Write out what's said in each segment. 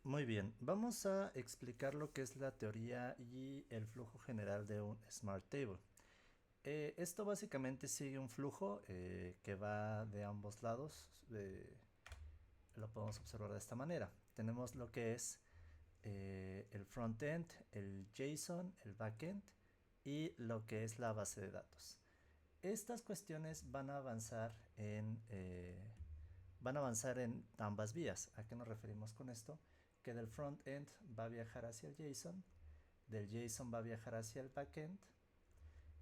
Muy bien, vamos a explicar lo que es la teoría y el flujo general de un Smart Table. Esto básicamente sigue un flujo que va de ambos lados. Lo podemos observar de esta manera. Tenemos lo que es el frontend, el JSON, el backend y lo que es la base de datos. Estas cuestiones van a avanzar en ambas vías. ¿A qué nos referimos con esto? Que del front-end va a viajar hacia el JSON, del JSON va a viajar hacia el backend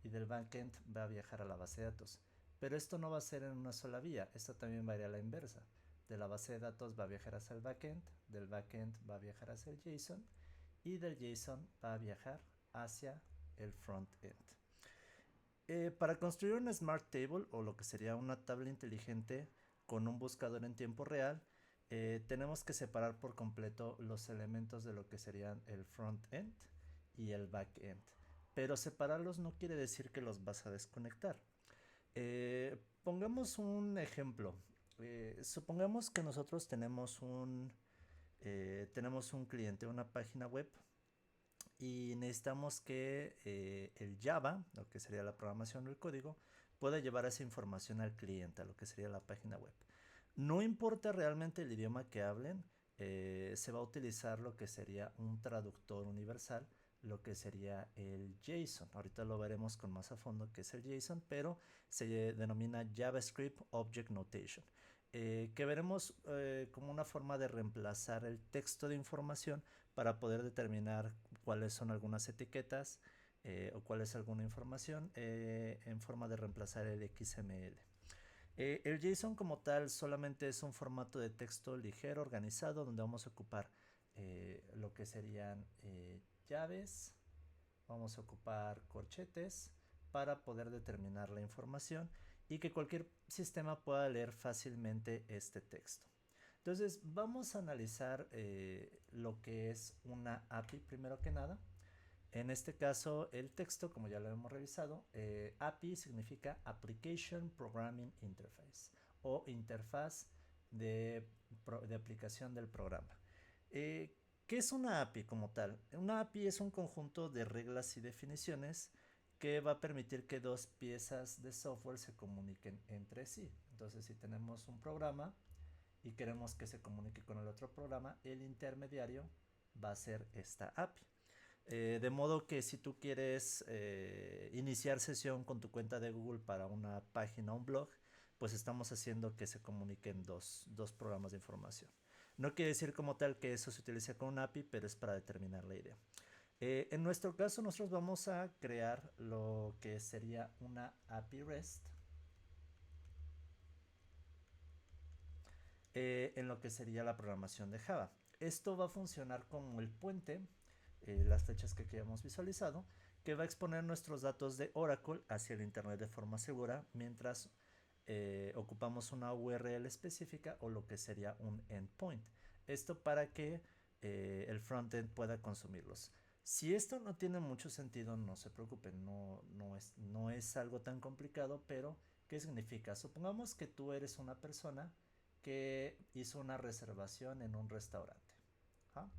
y del backend va a viajar a la base de datos. Pero esto no va a ser en una sola vía, esto también va a ir a la inversa. De la base de datos va a viajar hacia el backend, del backend va a viajar hacia el JSON y del JSON va a viajar hacia el front-end. Para construir un Smart Table o lo que sería una tabla inteligente con un buscador en tiempo real, tenemos que separar por completo los elementos de lo que serían el front-end y el back-end. Pero separarlos no quiere decir que los vas a desconectar. Pongamos un ejemplo. Supongamos que nosotros tenemos un cliente, una página web y necesitamos que el Java, lo que sería la programación del código, pueda llevar esa información al cliente, a lo que sería la página web. No importa realmente el idioma que hablen, se va a utilizar lo que sería un traductor universal, lo que sería el JSON. Ahorita lo veremos con más a fondo qué es el JSON, pero se denomina JavaScript Object Notation. Que veremos como una forma de reemplazar el texto de información para poder determinar cuáles son algunas etiquetas o cuál es alguna información en forma de reemplazar el XML. El JSON como tal solamente es un formato de texto ligero, organizado, donde vamos a ocupar lo que serían llaves, vamos a ocupar corchetes para poder determinar la información y que cualquier sistema pueda leer fácilmente este texto. Entonces vamos a analizar lo que es una API primero que nada. En este caso el texto, como ya lo hemos revisado, API significa Application Programming Interface o interfaz de aplicación del programa. ¿Qué es una API como tal? Una API es un conjunto de reglas y definiciones que va a permitir que dos piezas de software se comuniquen entre sí. Entonces, si tenemos un programa y queremos que se comunique con el otro programa, el intermediario va a ser esta API. De modo que si tú quieres iniciar sesión con tu cuenta de Google para una página o un blog, pues estamos haciendo que se comuniquen dos programas de información. No quiere decir como tal que eso se utilice con un API, pero es para determinar la idea. En nuestro caso, nosotros vamos a crear lo que sería una API REST en lo que sería la programación de Java. Esto va a funcionar como el puente, las fechas que hayamos visualizado, que va a exponer nuestros datos de Oracle hacia el Internet de forma segura mientras ocupamos una URL específica o lo que sería un endpoint. Esto para que el frontend pueda consumirlos. Si esto no tiene mucho sentido, no se preocupen, no es algo tan complicado, pero ¿qué significa? Supongamos que tú eres una persona que hizo una reservación en un restaurante. ¿Ah?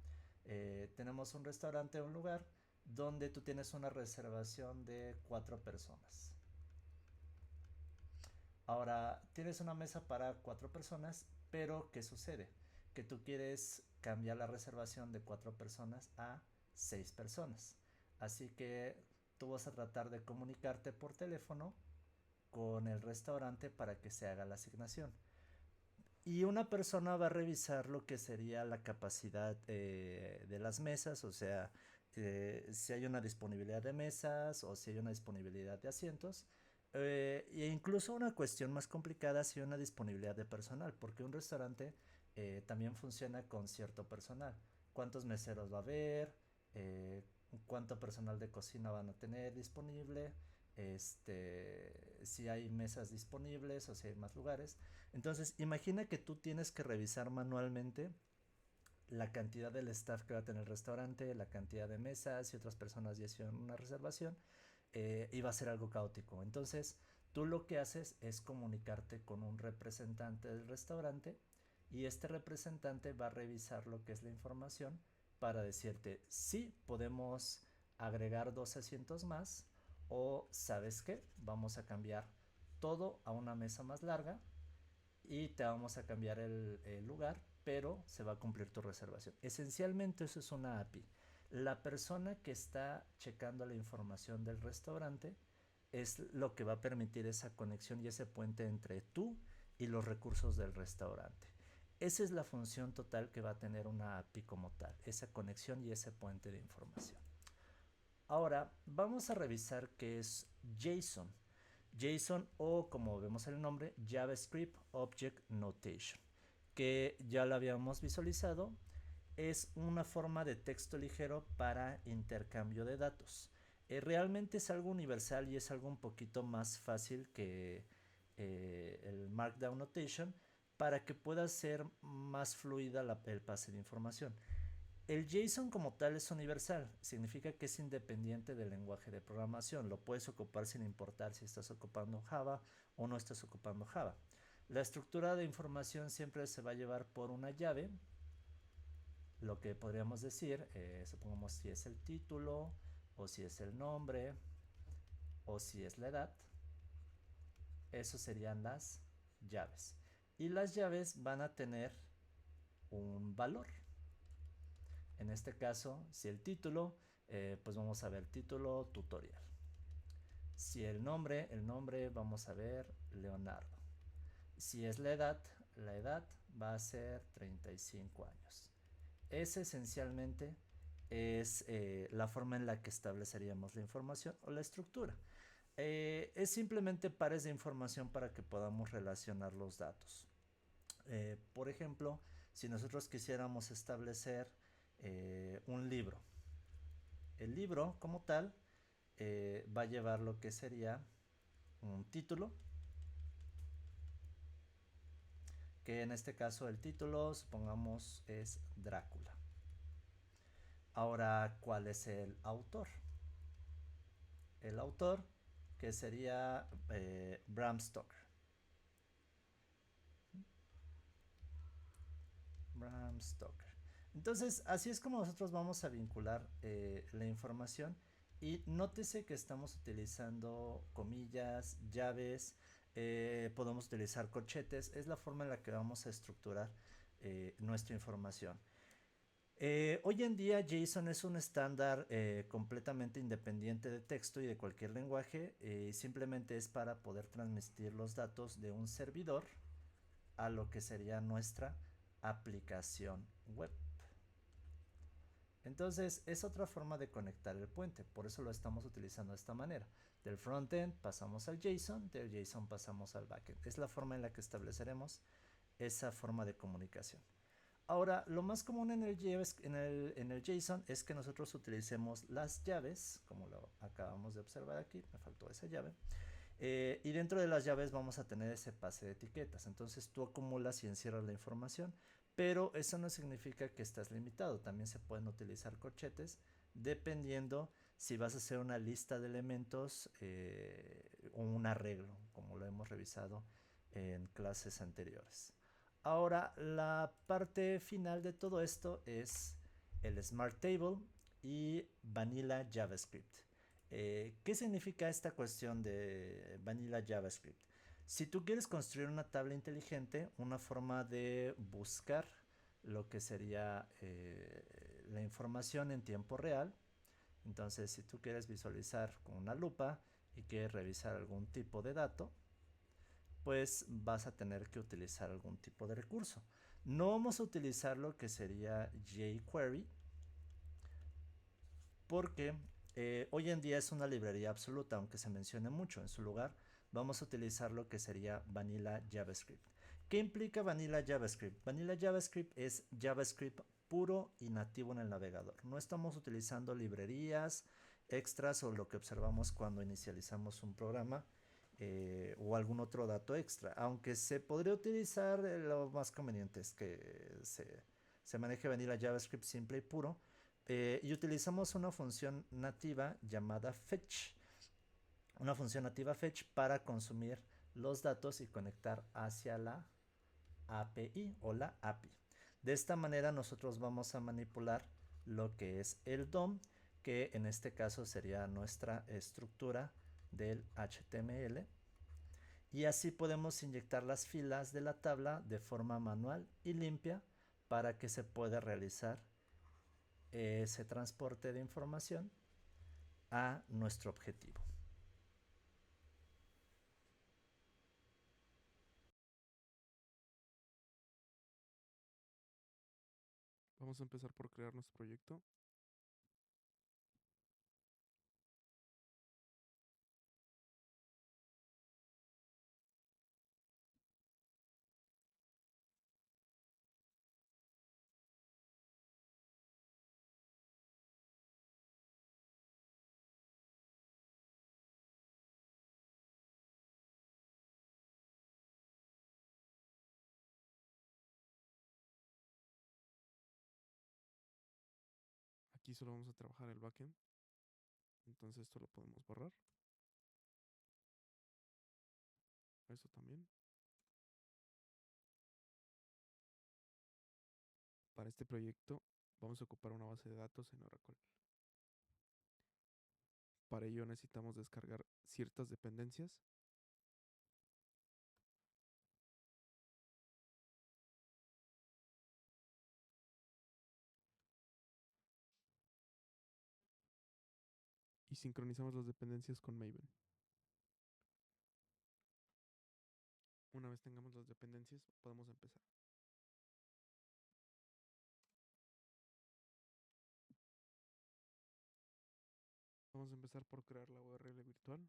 Tenemos un restaurante, un lugar donde tú tienes una reservación de 4 personas. Ahora, tienes una mesa para 4 personas, pero ¿qué sucede? Que tú quieres cambiar la reservación de 4 personas a 6 personas. Así que tú vas a tratar de comunicarte por teléfono con el restaurante para que se haga la asignación. Y una persona va a revisar lo que sería la capacidad de las mesas, o sea, si hay una disponibilidad de mesas o si hay una disponibilidad de asientos. E incluso una cuestión más complicada si hay una disponibilidad de personal, porque un restaurante también funciona con cierto personal. ¿Cuántos meseros va a haber? ¿Cuánto personal de cocina van a tener disponible? Si hay mesas disponibles o si hay más lugares. Entonces, imagina que tú tienes que revisar manualmente la cantidad del staff que va a tener el restaurante, la cantidad de mesas y otras personas ya hicieron una reservación y va a ser algo caótico. Entonces, tú lo que haces es comunicarte con un representante del restaurante y este representante va a revisar lo que es la información para decirte si podemos agregar 2 asientos más o sabes qué, vamos a cambiar todo a una mesa más larga y te vamos a cambiar el lugar, pero se va a cumplir tu reservación. Esencialmente eso es una API. La persona que está checando la información del restaurante es lo que va a permitir esa conexión y ese puente entre tú y los recursos del restaurante. Esa es la función total que va a tener una API como tal, esa conexión y ese puente de información. Ahora vamos a revisar qué es JSON. JSON o como vemos el nombre, JavaScript Object Notation, que ya lo habíamos visualizado, es una forma de texto ligero para intercambio de datos. Realmente es algo universal y es algo un poquito más fácil que el Markdown Notation para que pueda ser más fluida el pase de información. El JSON como tal es universal, significa que es independiente del lenguaje de programación, lo puedes ocupar sin importar si estás ocupando Java o no estás ocupando Java. La estructura de información siempre se va a llevar por una llave, lo que podríamos decir, supongamos si es el título, o si es el nombre, o si es la edad, eso serían las llaves. Y las llaves van a tener un valor. En este caso, si el título, pues vamos a ver título tutorial. Si el nombre vamos a ver Leonardo. Si es la edad va a ser 35 años. Ese esencialmente es la forma en la que estableceríamos la información o la estructura. Es simplemente pares de información para que podamos relacionar los datos. Por ejemplo, si nosotros quisiéramos establecer un libro, el libro como tal va a llevar lo que sería un título, que en este caso el título supongamos es Drácula. Ahora, ¿cuál es el autor? El autor que sería Bram Stoker. Bram Stoker. Entonces, así es como nosotros vamos a vincular la información y nótese que estamos utilizando comillas, llaves, podemos utilizar corchetes, es la forma en la que vamos a estructurar nuestra información. Hoy en día JSON es un estándar completamente independiente de texto y de cualquier lenguaje, simplemente es para poder transmitir los datos de un servidor a lo que sería nuestra aplicación web. Entonces es otra forma de conectar el puente, por eso lo estamos utilizando de esta manera. Del frontend pasamos al JSON, del JSON pasamos al backend. Es la forma en la que estableceremos esa forma de comunicación. Ahora, lo más común en el JSON es que nosotros utilicemos las llaves, como lo acabamos de observar aquí, me faltó esa llave. Y dentro de las llaves vamos a tener ese pase de etiquetas. Entonces tú acumulas y encierras la información, pero eso no significa que estás limitado. También se pueden utilizar corchetes dependiendo si vas a hacer una lista de elementos o un arreglo, como lo hemos revisado en clases anteriores. Ahora, la parte final de todo esto es el Smart Table y Vanilla JavaScript. ¿Qué significa esta cuestión de Vanilla JavaScript? Si tú quieres construir una tabla inteligente, una forma de buscar lo que sería la información en tiempo real, entonces si tú quieres visualizar con una lupa y quieres revisar algún tipo de dato, pues vas a tener que utilizar algún tipo de recurso. No vamos a utilizar lo que sería jQuery porque hoy en día es una librería absoluta, aunque se mencione mucho. En su lugar vamos a utilizar lo que sería Vanilla JavaScript. ¿Qué implica Vanilla JavaScript? Vanilla JavaScript es JavaScript puro y nativo en el navegador. No estamos utilizando librerías extras o lo que observamos cuando inicializamos un programa o algún otro dato extra. Aunque se podría utilizar, lo más conveniente es que se maneje Vanilla JavaScript simple y puro. Y utilizamos una función nativa llamada fetch. Una función nativa fetch para consumir los datos y conectar hacia la API o la API. De esta manera nosotros vamos a manipular lo que es el DOM, que en este caso sería nuestra estructura del HTML, y así podemos inyectar las filas de la tabla de forma manual y limpia para que se pueda realizar ese transporte de información a nuestro objetivo. Vamos a empezar por crear nuestro proyecto. Aquí solo vamos a trabajar el backend. Entonces esto lo podemos borrar. Eso también. Para este proyecto vamos a ocupar una base de datos en Oracle. Para ello necesitamos descargar ciertas dependencias. Y sincronizamos las dependencias con Maven. Una vez tengamos las dependencias, podemos empezar. Vamos a empezar por crear la URL virtual.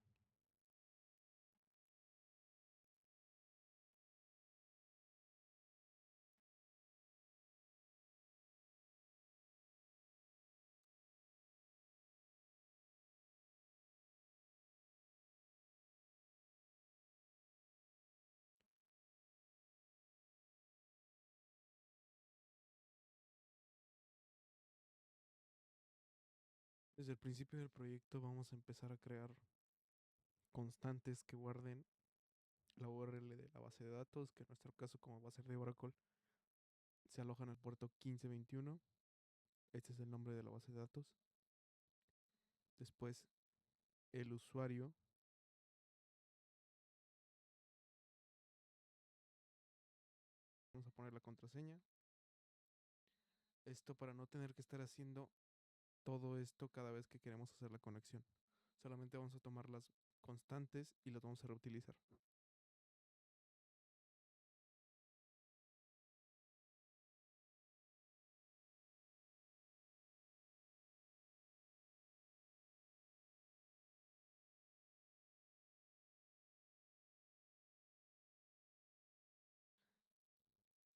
Desde el principio del proyecto vamos a empezar a crear constantes que guarden la URL de la base de datos, que en nuestro caso, como va a ser de Oracle, se aloja en el puerto 1521. Este es el nombre de la base de datos. Después, el usuario. Vamos a poner la contraseña. Esto para no tener que estar haciendo todo esto cada vez que queremos hacer la conexión. Solamente vamos a tomar las constantes y las vamos a reutilizar.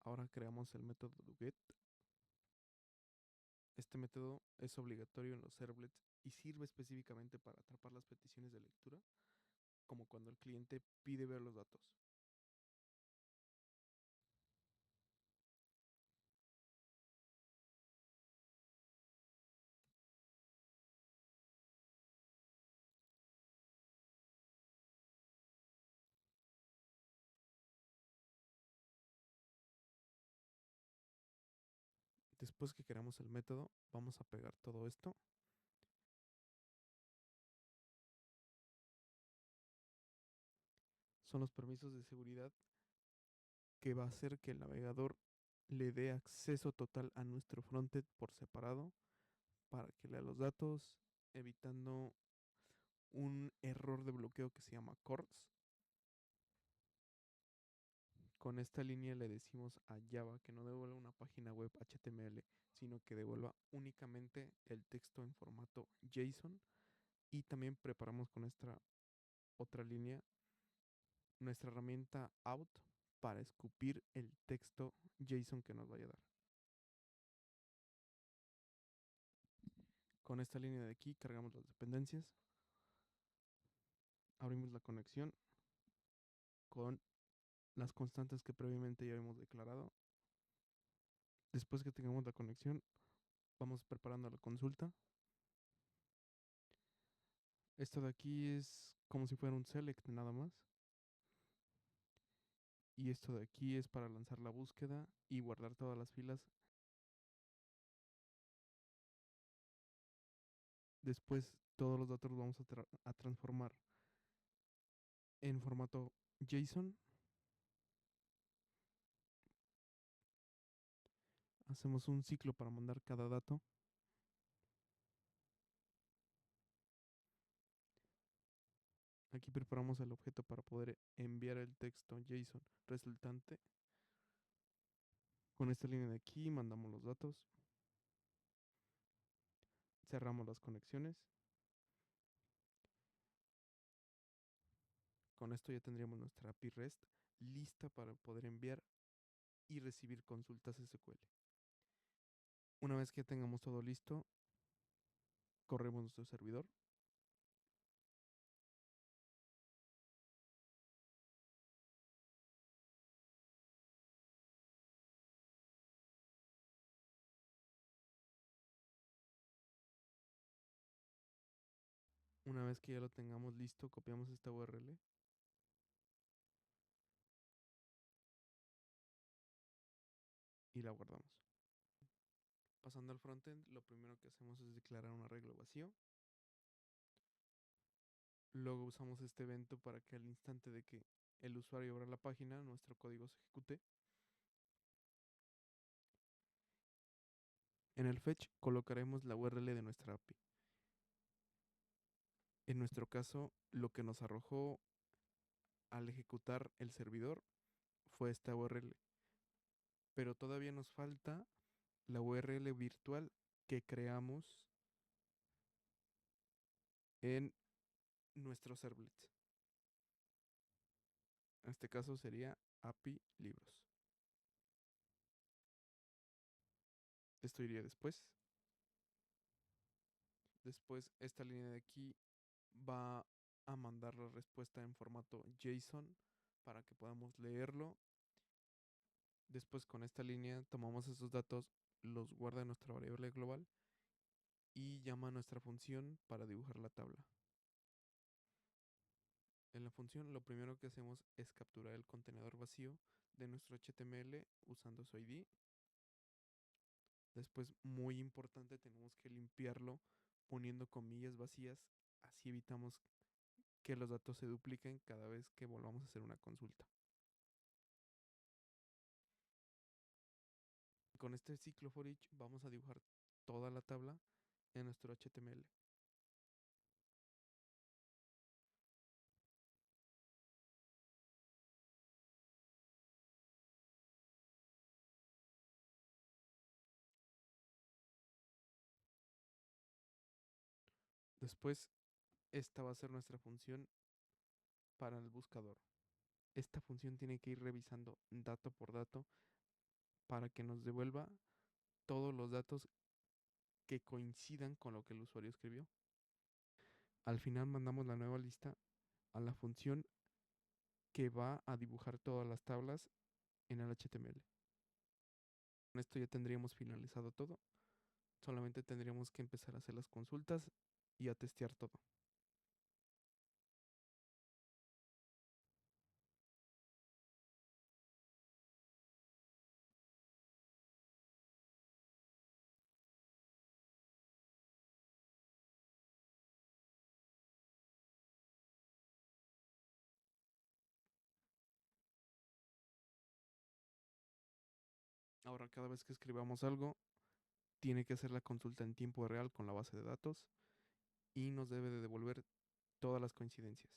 Ahora creamos el método get. Este método es obligatorio en los servlets y sirve específicamente para atrapar las peticiones de lectura, como cuando el cliente pide ver los datos. Después que creamos el método, vamos a pegar todo esto. Son los permisos de seguridad que va a hacer que el navegador le dé acceso total a nuestro frontend por separado para que lea los datos, evitando un error de bloqueo que se llama CORS. Con esta línea le decimos a Java que no devuelva una página web HTML, sino que devuelva únicamente el texto en formato JSON. Y también preparamos con esta otra línea nuestra herramienta out para escupir el texto JSON que nos vaya a dar. Con esta línea de aquí cargamos las dependencias, abrimos la conexión con las constantes que previamente ya hemos declarado. Después que tengamos la conexión, vamos preparando la consulta. Esto de aquí es como si fuera un select nada más. Y esto de aquí es para lanzar la búsqueda y guardar todas las filas. Después todos los datos los vamos a transformar en formato JSON. Hacemos un ciclo para mandar cada dato. Aquí preparamos el objeto para poder enviar el texto JSON resultante. Con esta línea de aquí mandamos los datos. Cerramos las conexiones. Con esto ya tendríamos nuestra API REST lista para poder enviar y recibir consultas SQL. Una vez que tengamos todo listo, corremos nuestro servidor. Una vez que ya lo tengamos listo, copiamos esta URL y la guardamos. Pasando al frontend, lo primero que hacemos es declarar un arreglo vacío. Luego usamos este evento para que al instante de que el usuario abra la página, nuestro código se ejecute. En el fetch colocaremos la URL de nuestra API. En nuestro caso, lo que nos arrojó al ejecutar el servidor fue esta URL. Pero todavía nos falta la URL virtual que creamos en nuestro servlet. En este caso sería API libros. Esto iría después. Después esta línea de aquí va a mandar la respuesta en formato JSON para que podamos leerlo. Después con esta línea tomamos esos datos, los guarda en nuestra variable global y llama a nuestra función para dibujar la tabla. En la función lo primero que hacemos es capturar el contenedor vacío de nuestro HTML usando su ID. Después, muy importante, tenemos que limpiarlo poniendo comillas vacías, así evitamos que los datos se dupliquen cada vez que volvamos a hacer una consulta. Con este ciclo for each vamos a dibujar toda la tabla en nuestro HTML. Después, esta va a ser nuestra función para el buscador. Esta función tiene que ir revisando dato por dato para que nos devuelva todos los datos que coincidan con lo que el usuario escribió. Al final mandamos la nueva lista a la función que va a dibujar todas las tablas en el HTML. Con esto ya tendríamos finalizado todo. Solamente tendríamos que empezar a hacer las consultas y a testear todo. Ahora, cada vez que escribamos algo, tiene que hacer la consulta en tiempo real con la base de datos y nos debe de devolver todas las coincidencias.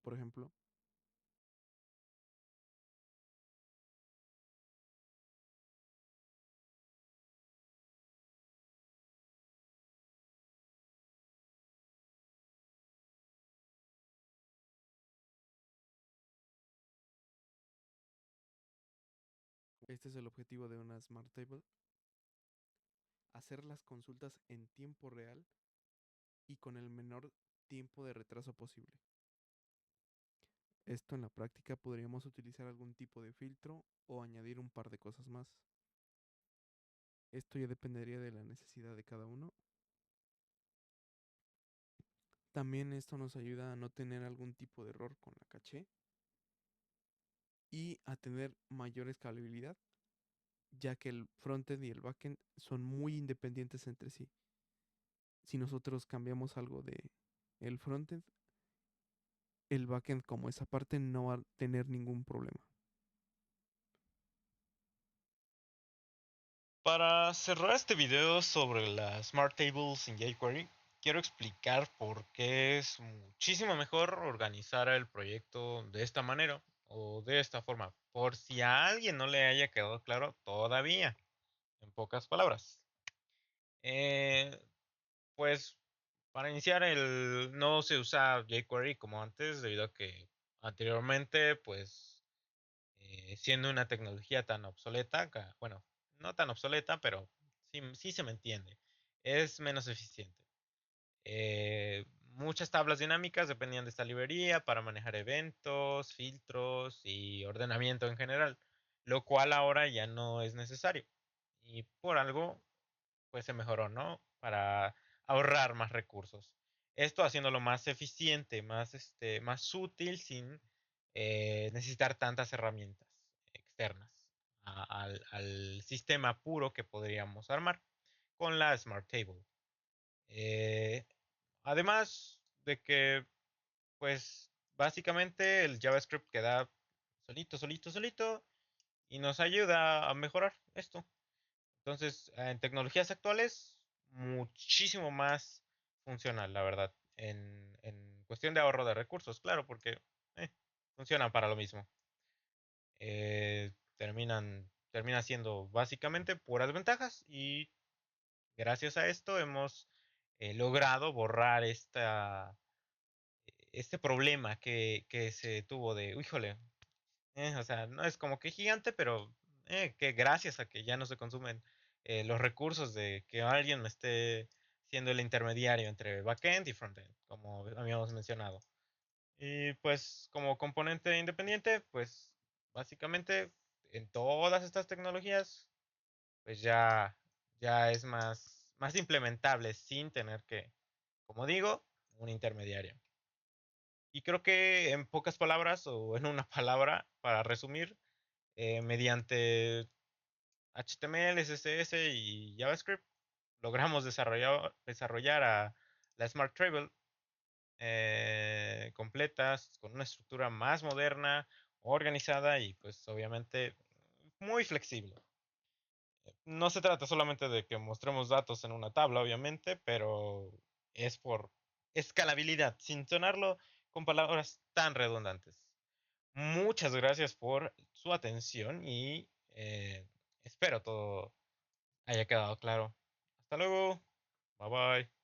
Por ejemplo, este es el objetivo de una Smart Table: hacer las consultas en tiempo real y con el menor tiempo de retraso posible. Esto en la práctica podríamos utilizar algún tipo de filtro o añadir un par de cosas más. Esto ya dependería de la necesidad de cada uno. También esto nos ayuda a no tener algún tipo de error con la caché. y a tener mayor escalabilidad, ya que el frontend y el backend son muy independientes entre sí. Si nosotros cambiamos algo de el frontend, el backend como esa parte no va a tener ningún problema. Para cerrar este video sobre las Smart Tables en jQuery, quiero explicar por qué es muchísimo mejor organizar el proyecto de esta manera o de esta forma, por si a alguien no le haya quedado claro todavía, en pocas palabras. Eh, pues para iniciar, no se usa jQuery como antes, debido a que anteriormente, pues siendo una tecnología tan obsoleta, bueno, no tan obsoleta, pero sí se me entiende, es menos eficiente. Muchas tablas dinámicas dependían de esta librería para manejar eventos, filtros y ordenamiento en general, lo cual ahora ya no es necesario. Y por algo, pues se mejoró, ¿no? Para ahorrar más recursos. Esto haciéndolo más eficiente, más útil sin necesitar tantas herramientas externas al sistema puro que podríamos armar con la Smart Table. Eh, Además de que, pues, básicamente el JavaScript queda solito y nos ayuda a mejorar esto. Entonces, en tecnologías actuales, muchísimo más funcional, la verdad. En cuestión de ahorro de recursos, claro, porque funcionan para lo mismo. Termina siendo básicamente puras ventajas y gracias a esto hemos logrado borrar este problema que se tuvo de, híjole, o sea, no es como que gigante, pero que gracias a que ya no se consumen los recursos de que alguien me esté siendo el intermediario entre backend y frontend, como habíamos mencionado. Y pues como componente independiente, pues básicamente en todas estas tecnologías, pues ya es más implementable sin tener que, como digo, un intermediario. Y creo que en pocas palabras o en una palabra, para resumir, mediante HTML, CSS y JavaScript, logramos desarrollar a la Smart Table completas, con una estructura más moderna, organizada y pues obviamente muy flexible. No se trata solamente de que mostremos datos en una tabla, obviamente, pero es por escalabilidad, sin sonarlo con palabras tan redundantes. Muchas gracias por su atención y espero todo haya quedado claro. Hasta luego. Bye bye.